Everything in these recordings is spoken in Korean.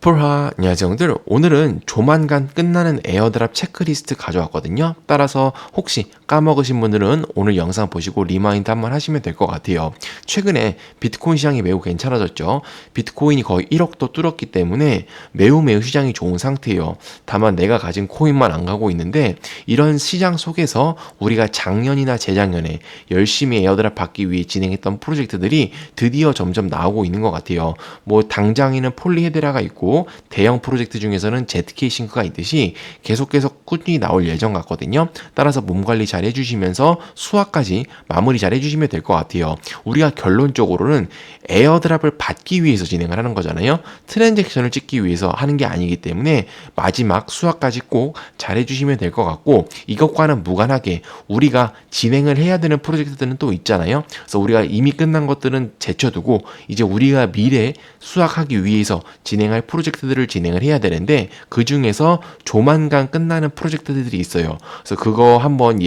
폴하 안녕하세요 형들. 오늘은 조만간 끝나는 에어드랍 체크리스트 가져왔거든요. 따라서 혹시 까먹으신 분들은 오늘 영상 보시고 리마인드 한번 하시면 될 것 같아요. 최근에 비트코인 시장이 매우 괜찮아졌죠. 비트코인이 거의 1억도 뚫었기 때문에 매우 시장이 좋은 상태예요. 다만 내가 가진 코인만 안 가고 있는데, 이런 시장 속에서 우리가 작년이나 재작년에 열심히 에어드랍 받기 위해 진행했던 프로젝트들이 드디어 점점 나오고 있는 것 같아요. 뭐 당장에는 폴리헤드라가 있고 대형 프로젝트 중에서는 ZK 싱크가 있듯이 계속해서 꾸준히 나올 예정 같거든요. 따라서 몸 관리 잘 해주시면서 수화까지 마무리 잘 해주시면 될 것 같아요. 우리가 결론적으로는 에어드랍을 받기 위해서 진행을 하는 거잖아요. 트랜잭션을 찍기 위해서 하는 게 아니기 때문에 마지막 수화까지 꼭 잘 해주시면 될 것 같고, 이것과는 무관하게 우리가 진행을 해야 되는 프로젝트들은 또 있잖아요. 그래서 우리가 이미 끝난 것들은 제쳐두고 이제 우리가 미래 수확하기 위해서 진행할 프로젝트들을 진행을 해야 되는데, 그 중에서 조만간 끝나는 프로젝트들이 있어요. 그래서 그거 한번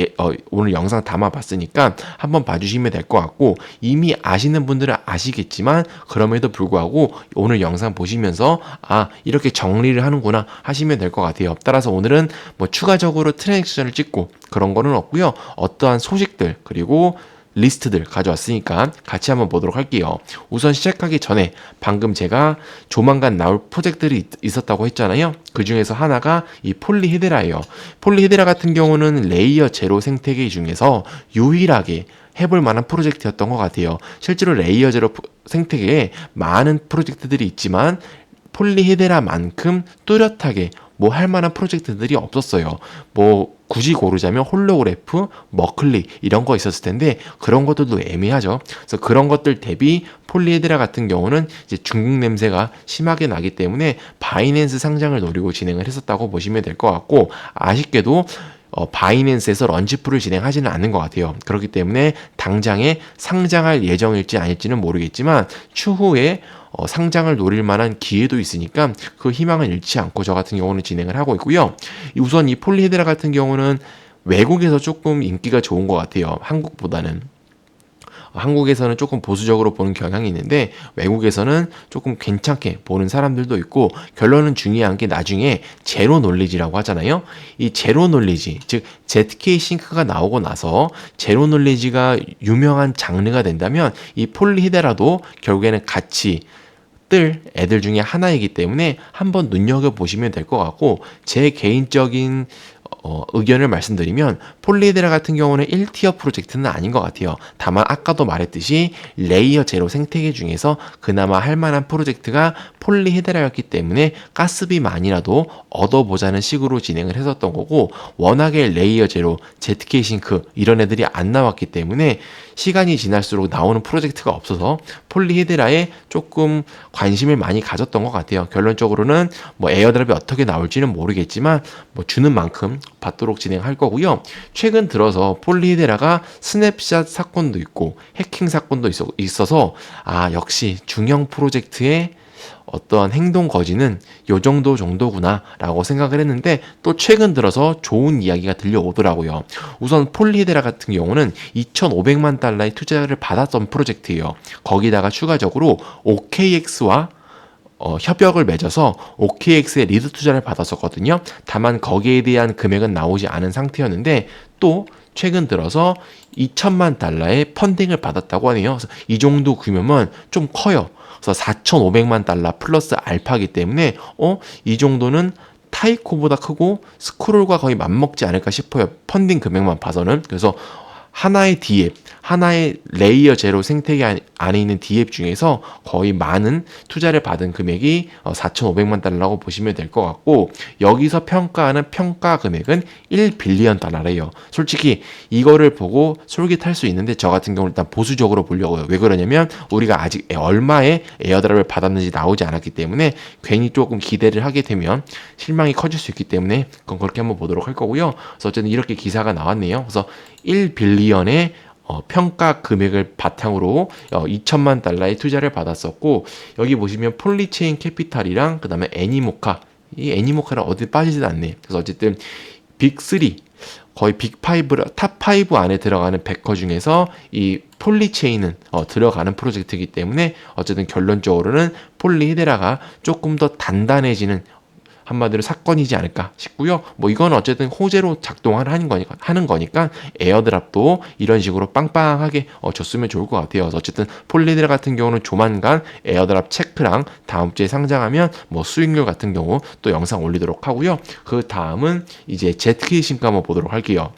오늘 영상 담아봤으니까 한번 봐주시면 될 것 같고, 이미 아시는 분들은 아시겠지만 그럼에도 불구하고 오늘 영상 보시면서 이렇게 정리를 하는구나 하시면 될 것 같아요. 따라서 오늘은 뭐 추가적으로 트랜잭션을 찍고 그런 거는 없고요. 어떠한 소식들 그리고 리스트들 가져왔으니까 같이 한번 보도록 할게요. 우선 시작하기 전에 방금 제가 조만간 나올 프로젝트들이 있었다고 했잖아요. 그 중에서 하나가 이 폴리헤드라예요. 폴리헤드라 같은 경우는 레이어 제로 생태계 중에서 유일하게 해볼 만한 프로젝트였던 것 같아요. 실제로 레이어 제로 생태계에 많은 프로젝트들이 있지만 폴리헤드라만큼 뚜렷하게 뭐 할 만한 프로젝트들이 없었어요. 뭐 굳이 고르자면 홀로그래프, 머클리 이런 거 있었을 텐데 그런 것들도 애매하죠. 그래서 그런 것들 대비 폴리헤드라 같은 경우는 이제 중국 냄새가 심하게 나기 때문에 바이낸스 상장을 노리고 진행을 했었다고 보시면 될 것 같고, 아쉽게도 바이낸스에서 런치풀을 진행하지는 않는 것 같아요. 그렇기 때문에 당장에 상장할 예정일지 아닐지는 모르겠지만 추후에 상장을 노릴 만한 기회도 있으니까 그 희망은 잃지 않고 저 같은 경우는 진행을 하고 있고요. 우선 이 폴리헤드라 같은 경우는 외국에서 조금 인기가 좋은 것 같아요. 한국보다는. 한국에서는 조금 보수적으로 보는 경향이 있는데 외국에서는 조금 괜찮게 보는 사람들도 있고, 결론은 중요한 게 나중에 제로 놀리지라고 하잖아요. 이 제로 놀리지, 즉 ZK 싱크가 나오고 나서 제로 놀리지가 유명한 장르가 된다면 이 폴리헤드라도 결국에는 같이 뜰 애들 중에 하나이기 때문에 한번 눈여겨보시면 될 것 같고, 제 개인적인 의견을 말씀드리면 폴리헤드라 같은 경우는 1티어 프로젝트는 아닌 것 같아요. 다만 아까도 말했듯이 레이어 제로 생태계 중에서 그나마 할 만한 프로젝트가 폴리헤드라였기 때문에 가스비만이라도 얻어보자는 식으로 진행을 했었던 거고, 워낙에 레이어 제로, ZK 싱크 이런 애들이 안 나왔기 때문에 시간이 지날수록 나오는 프로젝트가 없어서 폴리헤드라에 조금 관심을 많이 가졌던 것 같아요. 결론적으로는 뭐 에어드랍이 어떻게 나올지는 모르겠지만 뭐 주는 만큼 받도록 진행할 거고요. 최근 들어서 폴리헤드라가 스냅샷 사건도 있고 해킹 사건도 있어서 역시 중형 프로젝트의 어떠한 행동 거지는 요 정도구나 라고 생각을 했는데, 또 최근 들어서 좋은 이야기가 들려오더라고요. 우선 폴리헤드라 같은 경우는 2,500만 달러의 투자를 받았던 프로젝트예요. 거기다가 추가적으로 OKX와 협약을 맺어서 OKX의 리드 투자를 받았었거든요. 다만 거기에 대한 금액은 나오지 않은 상태였는데, 또 최근 들어서 2천만 달러의 펀딩을 받았다고 하네요. 그래서 이 정도 규모면 좀 커요. 그래서 4,500만 달러 플러스 알파기 때문에 이 정도는 타이코보다 크고 스크롤과 거의 맞먹지 않을까 싶어요. 펀딩 금액만 봐서는. 그래서 하나의 D앱, 하나의 레이어 제로 생태계 안에 있는 D앱 중에서 거의 많은 투자를 받은 금액이 4,500만 달러라고 보시면 될 것 같고, 여기서 평가하는 평가 금액은 1빌리언 달러래요. 솔직히 이거를 보고 솔깃할 수 있는데 저 같은 경우는 일단 보수적으로 보려고요. 왜 그러냐면 우리가 아직 얼마의 에어드랍을 받았는지 나오지 않았기 때문에 괜히 조금 기대를 하게 되면 실망이 커질 수 있기 때문에 그건 그렇게 한번 보도록 할 거고요. 그래서 어쨌든 이렇게 기사가 나왔네요. 그래서 1빌리언의 평가 금액을 바탕으로 2천만 달러의 투자를 받았었고, 여기 보시면 폴리체인 캐피탈이랑 그 다음에 애니모카, 이 애니모카는 어디 빠지지도 않네. 그래서 어쨌든 빅3 거의 빅5, 탑5 안에 들어가는 베커 중에서 이 폴리체인은 들어가는 프로젝트이기 때문에 어쨌든 결론적으로는 폴리히데라가 조금 더 단단해지는 한마디로 사건이지 않을까 싶고요. 뭐 이건 어쨌든 호재로 하는 거니까 에어드랍도 이런 식으로 빵빵하게 줬으면 좋을 것 같아요. 그래서 어쨌든 폴리히데라 같은 경우는 조만간 에어드랍 체크랑 다음 주에 상장하면 뭐 수익률 같은 경우 또 영상 올리도록 하고요. 그 다음은 이제 ZK 싱크 한번 보도록 할게요.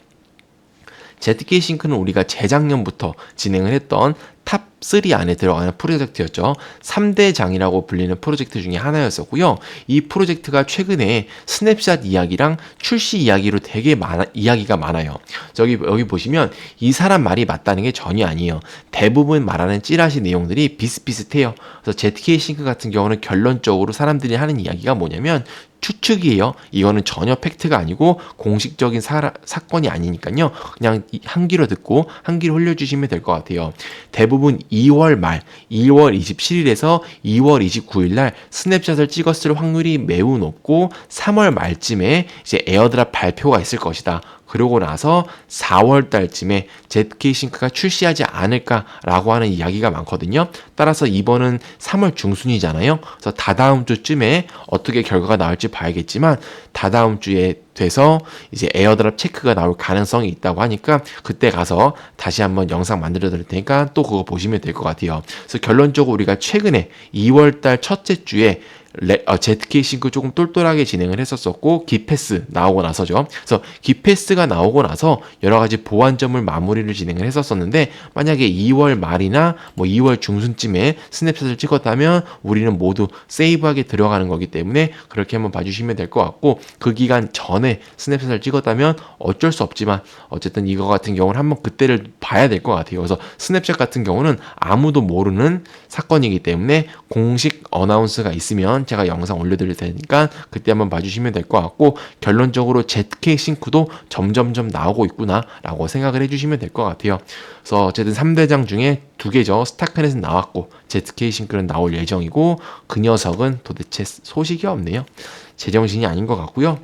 ZK 싱크는 우리가 재작년부터 진행을 했던 탑3 안에 들어가는 프로젝트였죠. 3대 장이라고 불리는 프로젝트 중에 하나였었고요. 이 프로젝트가 최근에 스냅샷 이야기랑 출시 이야기로 되게 이야기가 많아요. 여기 보시면 이 사람 말이 맞다는 게 전혀 아니에요. 대부분 말하는 찌라시 내용들이 비슷비슷해요. 그래서 ZK 싱크 같은 경우는 결론적으로 사람들이 하는 이야기가 뭐냐면 추측이에요. 이거는 전혀 팩트가 아니고 공식적인 사건이 아니니까요. 그냥 한 귀로 듣고 한 귀로 흘려주시면 될 것 같아요. 대부분 2월 말, 2월 27일에서 2월 29일 날 스냅샷을 찍었을 확률이 매우 높고 3월 말쯤에 이제 에어드랍 발표가 있을 것이다. 그러고 나서 4월 달쯤에 ZK 싱크가 출시하지 않을까라고 하는 이야기가 많거든요. 따라서 이번은 3월 중순이잖아요. 그래서 다다음 주쯤에 어떻게 결과가 나올지 봐야겠지만 다다음 주에 돼서 이제 에어드랍 체크가 나올 가능성이 있다고 하니까 그때 가서 다시 한번 영상 만들어 드릴 테니까 또 그거 보시면 될 것 같아요. 그래서 결론적으로 우리가 최근에 2월 달 첫째 주에 ZK 싱크 조금 똘똘하게 진행을 했었었고 기패스 나오고 나서죠. 그래서 기패스가 나오고 나서 여러 가지 보완점을 마무리를 진행을 했었었는데 만약에 2월 말이나 뭐 2월 중순쯤에 스냅샷을 찍었다면 우리는 모두 세이브하게 들어가는 거기 때문에 그렇게 한번 봐주시면 될 것 같고 그 기간 전에 스냅샷을 찍었다면 어쩔 수 없지만 어쨌든 이거 같은 경우는 한번 그때를 봐야 될 것 같아요. 그래서 스냅샷 같은 경우는 아무도 모르는 사건이기 때문에 공식 어나운스가 있으면 제가 영상 올려드릴 테니까 그때 한번 봐주시면 될 것 같고 결론적으로 ZK 싱크도 점점점 나오고 있구나 라고 생각을 해주시면 될 것 같아요. 그래서 어쨌든 3대장 중에 2개죠. 스타크넷은 나왔고 ZK 싱크는 나올 예정이고 그 녀석은 도대체 소식이 없네요. 제정신이 아닌 것 같고요.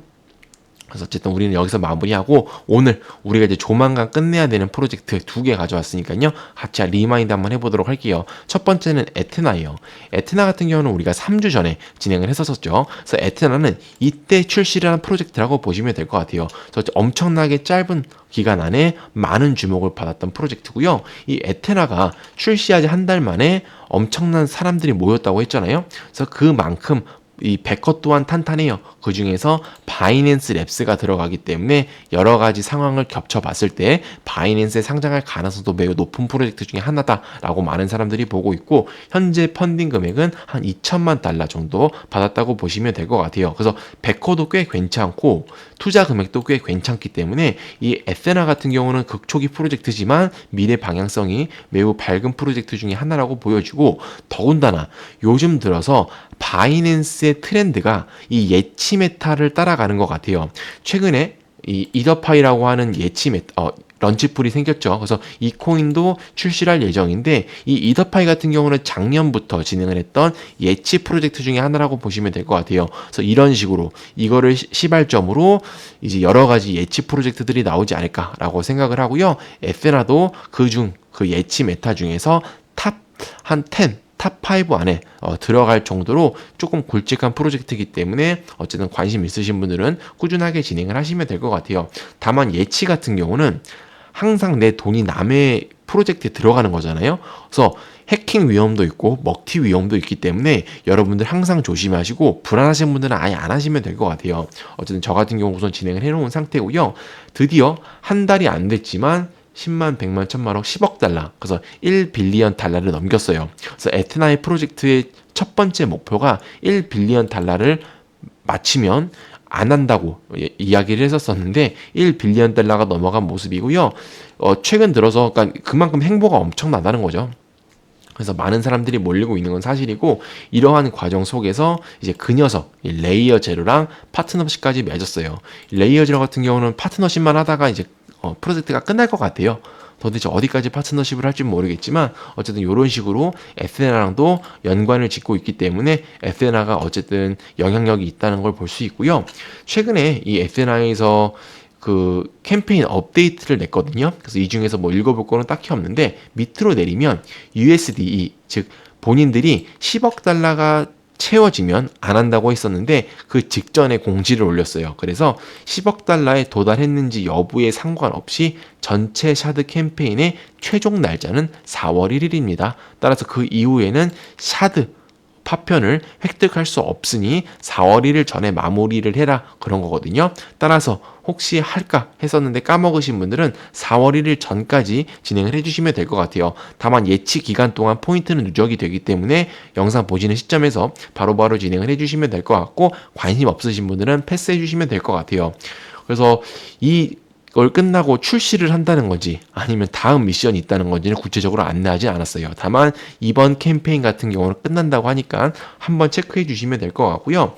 그래서 어쨌든 우리는 여기서 마무리하고 오늘 우리가 이제 조만간 끝내야 되는 프로젝트 2개 가져왔으니까요. 같이 리마인드 한번 해보도록 할게요. 첫 번째는 에테나예요. 에테나 같은 경우는 우리가 3주 전에 진행을 했었었죠. 그래서 에테나는 이때 출시를 한 프로젝트라고 보시면 될 것 같아요. 그래서 엄청나게 짧은 기간 안에 많은 주목을 받았던 프로젝트고요. 이 에테나가 출시하지 한 달 만에 엄청난 사람들이 모였다고 했잖아요. 그래서 그만큼 이 백허 또한 탄탄해요. 그 중에서 바이낸스 랩스가 들어가기 때문에 여러 가지 상황을 겹쳐봤을 때 바이낸스에 상장할 가능성도 매우 높은 프로젝트 중에 하나다라고 많은 사람들이 보고 있고 현재 펀딩 금액은 한 2천만 달러 정도 받았다고 보시면 될 것 같아요. 그래서 백허도 꽤 괜찮고 투자 금액도 꽤 괜찮기 때문에 이 에테나 같은 경우는 극초기 프로젝트지만 미래 방향성이 매우 밝은 프로젝트 중에 하나라고 보여지고 더군다나 요즘 들어서 바이낸스의 트렌드가 이 예치 메타를 따라가는 것 같아요. 최근에 이 이더파이라고 하는 런치풀이 생겼죠. 그래서 이 코인도 출시를 할 예정인데 이 이더파이 같은 경우는 작년부터 진행을 했던 예치 프로젝트 중에 하나라고 보시면 될 것 같아요. 그래서 이런 식으로 이거를 시발점으로 이제 여러 가지 예치 프로젝트들이 나오지 않을까라고 생각을 하고요. 에테나도 그 예치 메타 중에서 탑5 안에 들어갈 정도로 조금 굵직한 프로젝트이기 때문에 어쨌든 관심 있으신 분들은 꾸준하게 진행을 하시면 될 것 같아요. 다만 예치 같은 경우는 항상 내 돈이 남의 프로젝트에 들어가는 거잖아요. 그래서 해킹 위험도 있고 먹튀 위험도 있기 때문에 여러분들 항상 조심하시고 불안하신 분들은 아예 안 하시면 될 것 같아요. 어쨌든 저 같은 경우 우선 진행을 해놓은 상태고요. 드디어 한 달이 안 됐지만 10만, 100만, 1000만억, 10억 달러. 그래서 1빌리언 달러를 넘겼어요. 그래서 에테나의 프로젝트의 첫 번째 목표가 1빌리언 달러를 마치면 안 한다고 이야기를 했었었는데 1빌리언 달러가 넘어간 모습이고요. 최근 들어서 그러니까 그만큼 행보가 엄청나다는 거죠. 그래서 많은 사람들이 몰리고 있는 건 사실이고 이러한 과정 속에서 이제 그 녀석 레이어 제로랑 파트너십까지 맺었어요. 레이어 제로 같은 경우는 파트너십만 하다가 이제 프로젝트가 끝날 것 같아요. 도대체 어디까지 파트너십을 할지 모르겠지만 어쨌든 이런 식으로 에테나랑도 연관을 짓고 있기 때문에 에테나가 어쨌든 영향력이 있다는 걸 볼 수 있고요. 최근에 이 에테나에서 그 캠페인 업데이트를 냈거든요. 그래서 이 중에서 뭐 읽어볼 거는 딱히 없는데 밑으로 내리면 USDE, 즉 본인들이 10억 달러가 채워지면 안 한다고 했었는데 그 직전에 공지를 올렸어요. 그래서 10억 달러에 도달했는지 여부에 상관없이 전체 샤드 캠페인의 최종 날짜는 4월 1일입니다. 따라서 그 이후에는 샤드 파편을 획득할 수 없으니 4월 1일 전에 마무리를 해라 그런 거거든요. 따라서 혹시 할까 했었는데 까먹으신 분들은 4월 1일 전까지 진행을 해주시면 될 것 같아요. 다만 예치 기간 동안 포인트는 누적이 되기 때문에 영상 보시는 시점에서 바로바로 진행을 해주시면 될 것 같고 관심 없으신 분들은 패스해 주시면 될 것 같아요. 그래서 이걸 끝나고 출시를 한다는 건지 아니면 다음 미션이 있다는 건지는 구체적으로 안내하지 않았어요. 다만 이번 캠페인 같은 경우는 끝난다고 하니까 한번 체크해 주시면 될 것 같고요.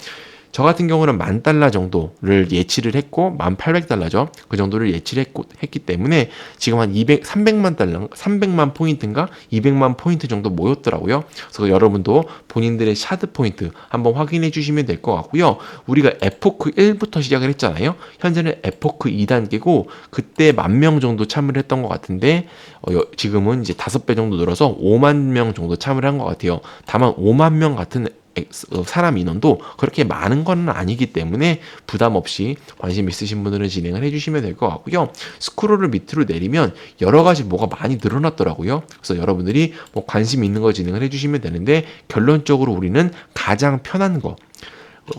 저 같은 경우는 10,000달러 정도를 예치를 했고 1,800달러죠. 그 정도를 예치를 했기 때문에 지금 한 300만 달러, 300만 포인트인가 200만 포인트 정도 모였더라고요. 그래서 여러분도 본인들의 샤드 포인트 한번 확인해 주시면 될 것 같고요. 우리가 에포크 1부터 시작을 했잖아요. 현재는 에포크 2단계고 그때 10,000명 정도 참여를 했던 것 같은데 지금은 이제 5배 정도 늘어서 5만 명 정도 참여를 한 것 같아요. 다만 5만 명 같은 사람 인원도 그렇게 많은 건 아니기 때문에 부담 없이 관심 있으신 분들은 진행을 해주시면 될 것 같고요. 스크롤을 밑으로 내리면 여러 가지 뭐가 많이 늘어났더라고요. 그래서 여러분들이 뭐 관심 있는 거 진행을 해주시면 되는데 결론적으로 우리는 가장 편한 거,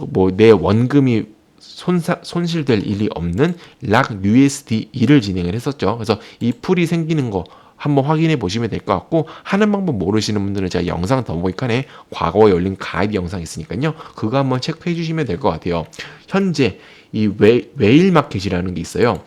뭐 내 원금이 손실될 일이 없는 락 USDE를 진행을 했었죠. 그래서 이 풀이 생기는 거 한번 확인해 보시면 될 것 같고 하는 방법 모르시는 분들은 제가 영상 더보기칸에 과거에 올린 가이드 영상 있으니까요. 그거 한번 체크해 주시면 될 것 같아요. 현재 이 웨일 마켓이라는 게 있어요.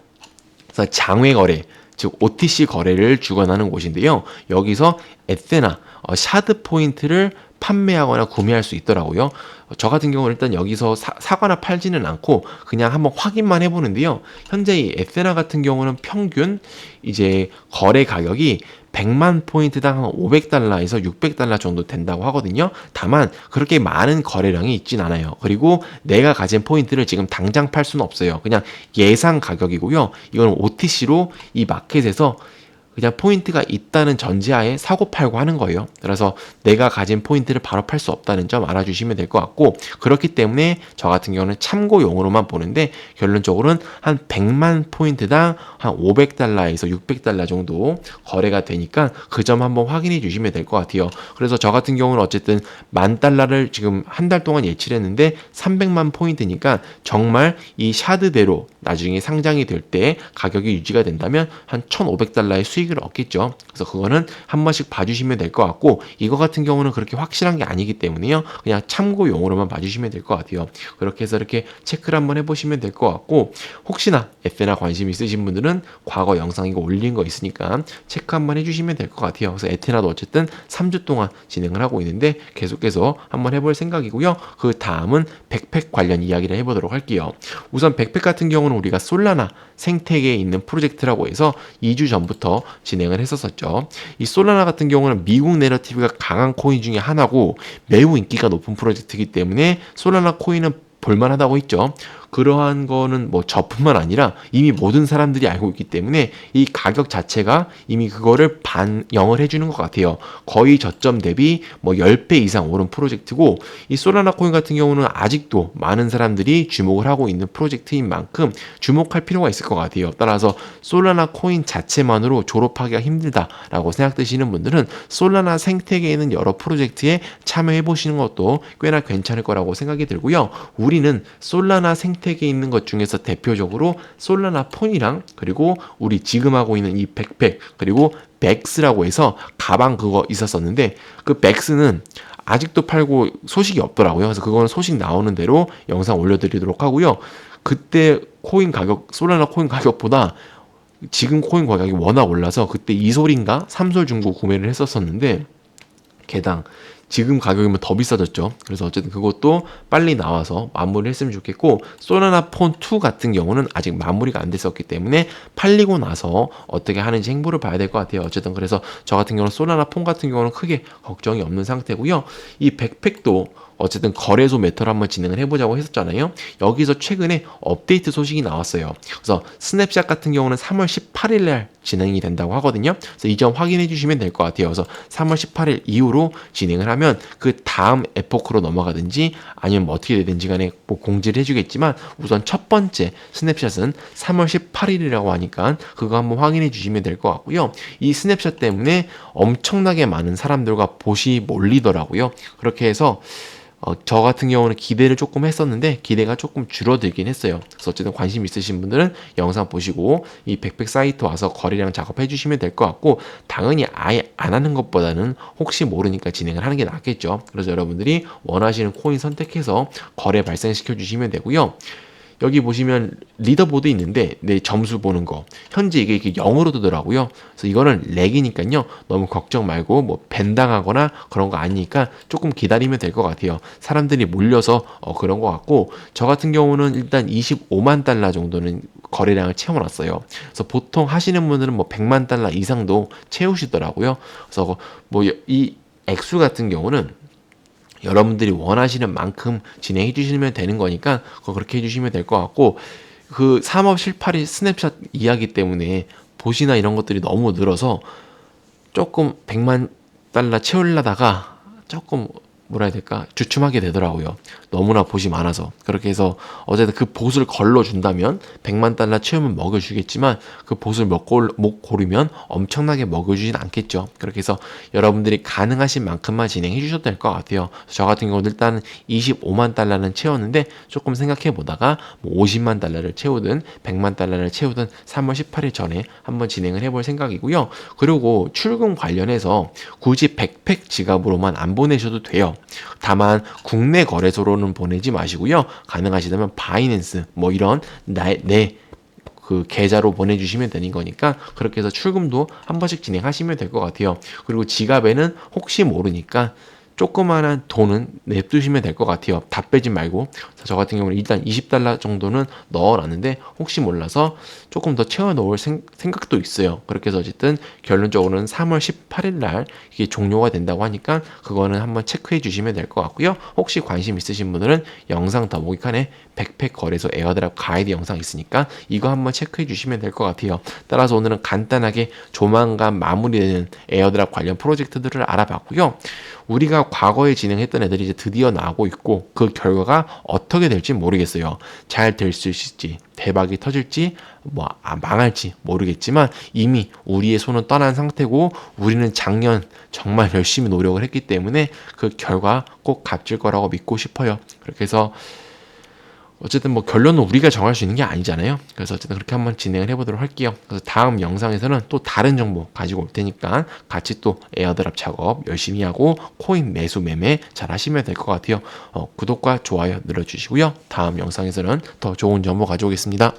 그래서 장외 거래, 즉 OTC 거래를 주관하는 곳인데요. 여기서 에테나, 샤드 포인트를 판매하거나 구매할 수 있더라고요. 저 같은 경우는 일단 여기서 사거나 팔지는 않고 그냥 한번 확인만 해보는데요. 현재 이 에테나 같은 경우는 평균 이제 거래 가격이 100만 포인트당 한 500달러에서 600달러 정도 된다고 하거든요. 다만 그렇게 많은 거래량이 있진 않아요. 그리고 내가 가진 포인트를 지금 당장 팔 수는 없어요. 그냥 예상 가격이고요. 이건 OTC로 이 마켓에서 그냥 포인트가 있다는 전제하에 사고 팔고 하는 거예요. 그래서 내가 가진 포인트를 바로 팔 수 없다는 점 알아주시면 될 것 같고 그렇기 때문에 저 같은 경우는 참고용으로만 보는데 결론적으로는 한 100만 포인트당 한 500달러에서 600달러 정도 거래가 되니까 그 점 한번 확인해 주시면 될 것 같아요. 그래서 저 같은 경우는 어쨌든 10,000달러를 지금 한 달 동안 예치를 했는데 300만 포인트니까 정말 이 샤드대로 나중에 상장이 될 때 가격이 유지가 된다면 한 1,500달러의 수익을 얻겠죠. 그래서 그거는 한 번씩 봐주시면 될 것 같고 이거 같은 경우는 그렇게 확실한 게 아니기 때문에요. 그냥 참고용으로만 봐주시면 될 것 같아요. 그렇게 해서 이렇게 체크를 한번 해보시면 될 것 같고 혹시나 에테나 관심 있으신 분들은 과거 영상 이거 올린 거 있으니까 체크 한번 해주시면 될 것 같아요. 그래서 에테나도 어쨌든 3주 동안 진행을 하고 있는데 계속해서 한번 해볼 생각이고요. 그 다음은 백팩 관련 이야기를 해보도록 할게요. 우선 백팩 같은 경우는 우리가 솔라나 생태계에 있는 프로젝트라고 해서 2주 전부터 진행을 했었죠. 이 솔라나 같은 경우는 미국 내러티브가 강한 코인 중에 하나고 매우 인기가 높은 프로젝트이기 때문에 솔라나 코인은 볼만하다고 했죠. 그러한 거는 뭐 저뿐만 아니라 이미 모든 사람들이 알고 있기 때문에 이 가격 자체가 이미 그거를 반영을 해주는 것 같아요. 거의 저점 대비 뭐 10배 이상 오른 프로젝트고 이 솔라나 코인 같은 경우는 아직도 많은 사람들이 주목을 하고 있는 프로젝트인 만큼 주목할 필요가 있을 것 같아요. 따라서 솔라나 코인 자체만으로 졸업하기가 힘들다라고 생각되시는 분들은 솔라나 생태계에 있는 여러 프로젝트에 참여해 보시는 것도 꽤나 괜찮을 거라고 생각이 들고요. 우리는 솔라나 생태계에 있는 것 중에서 대표적으로 솔라나 폰이랑 그리고 우리 지금 하고 있는 이 백팩 그리고 백스라고 해서 가방 그거 있었었는데 그 백스는 아직도 팔고 소식이 없더라고요. 그래서 그거는 소식 나오는 대로 영상 올려드리도록 하고요. 그때 코인 가격 솔라나 코인 가격보다 지금 코인 가격이 워낙 올라서 그때 2솔인가 3솔 중고 구매를 했었었는데 개당 지금 가격이면 더 비싸졌죠. 그래서 어쨌든 그것도 빨리 나와서 마무리를 했으면 좋겠고 솔라나 폰 2 같은 경우는 아직 마무리가 안 됐었기 때문에 팔리고 나서 어떻게 하는지 행보를 봐야 될 것 같아요. 어쨌든 그래서 저 같은 경우는 솔라나 폰 같은 경우는 크게 걱정이 없는 상태고요. 이 백팩도 어쨌든 거래소 메타로 한번 진행을 해보자고 했었잖아요. 여기서 최근에 업데이트 소식이 나왔어요. 그래서 스냅샷 같은 경우는 3월 18일 날 진행이 된다고 하거든요. 그래서 이 점 확인해 주시면 될 것 같아요. 그래서 3월 18일 이후로 진행을 하면 그 다음 에포크로 넘어가든지 아니면 뭐 어떻게 되든지 간에 뭐 공지를 해주겠지만 우선 첫 번째 스냅샷은 3월 18일이라고 하니까 그거 한번 확인해 주시면 될 것 같고요. 이 스냅샷 때문에 엄청나게 많은 사람들과 봇이 몰리더라고요. 그렇게 해서 저 같은 경우는 기대를 조금 했었는데 기대가 조금 줄어들긴 했어요. 그래서 어쨌든 관심 있으신 분들은 영상 보시고 이 백팩 사이트 와서 거래량 작업해 주시면 될 것 같고, 당연히 아예 안 하는 것보다는 혹시 모르니까 진행을 하는 게 낫겠죠. 그래서 여러분들이 원하시는 코인 선택해서 거래 발생시켜 주시면 되고요. 여기 보시면 리더보드 있는데 내 점수 보는 거 현재 이게 0으로 뜨더라고요. 그래서 이거는 렉이니까요 너무 걱정 말고 뭐 밴당하거나 그런 거 아니니까 조금 기다리면 될 것 같아요. 사람들이 몰려서 그런 것 같고, 저 같은 경우는 일단 25만 달러 정도는 거래량을 채워놨어요. 그래서 보통 하시는 분들은 뭐 100만 달러 이상도 채우시더라고요. 그래서 뭐 이 액수 같은 경우는 여러분들이 원하시는 만큼 진행해 주시면 되는 거니까 그렇게 해주시면 될 것 같고, 그 3업 실파리 스냅샷 이야기 때문에 봇이나 이런 것들이 너무 늘어서 조금 100만 달러 채우려다가 조금 뭐라 해야 될까 주춤하게 되더라고요. 너무나 봇이 많아서. 그렇게 해서 어쨌든 그 봇을 걸러준다면 100만 달러 채우면 먹여주겠지만 그 봇을 못 고르면 엄청나게 먹여주진 않겠죠. 그렇게 해서 여러분들이 가능하신 만큼만 진행해 주셔도 될 것 같아요. 저 같은 경우는 일단 25만 달러는 채웠는데 조금 생각해 보다가 뭐 50만 달러를 채우든 100만 달러를 채우든 3월 18일 전에 한번 진행을 해볼 생각이고요. 그리고 출금 관련해서 굳이 백팩 지갑으로만 안 보내셔도 돼요. 다만 국내 거래소로는 보내지 마시고요. 가능하시다면 바이낸스 뭐 이런 내 그 계좌로 보내주시면 되는 거니까 그렇게 해서 출금도 한 번씩 진행하시면 될 것 같아요. 그리고 지갑에는 혹시 모르니까 조그마한 돈은 냅두시면 될 것 같아요. 다 빼지 말고. 저 같은 경우는 일단 20달러 정도는 넣어놨는데 혹시 몰라서 조금 더 채워 넣을 생각도 있어요. 그렇게 해서 어쨌든 결론적으로는 3월 18일 날 이게 종료가 된다고 하니까 그거는 한번 체크해 주시면 될 것 같고요. 혹시 관심 있으신 분들은 영상 더보기 칸에 백팩 거래소 에어드랍 가이드 영상 있으니까 이거 한번 체크해 주시면 될 것 같아요. 따라서 오늘은 간단하게 조만간 마무리되는 에어드랍 관련 프로젝트들을 알아봤고요. 우리가 과거에 진행했던 애들이 이제 드디어 나오고 있고 그 결과가 어떻게 될지 모르겠어요. 잘 될 수 있을지, 대박이 터질지, 망할지 모르겠지만 이미 우리의 손은 떠난 상태고 우리는 작년 정말 열심히 노력을 했기 때문에 그 결과 꼭 값질 거라고 믿고 싶어요. 그렇게 해서 어쨌든 뭐 결론은 우리가 정할 수 있는 게 아니잖아요. 그래서 어쨌든 그렇게 한번 진행을 해보도록 할게요. 그래서 다음 영상에서는 또 다른 정보 가지고 올 테니까 같이 또 에어드랍 작업 열심히 하고 코인 매수 매매 잘 하시면 될 것 같아요. 구독과 좋아요 눌러주시고요. 다음 영상에서는 더 좋은 정보 가져오겠습니다.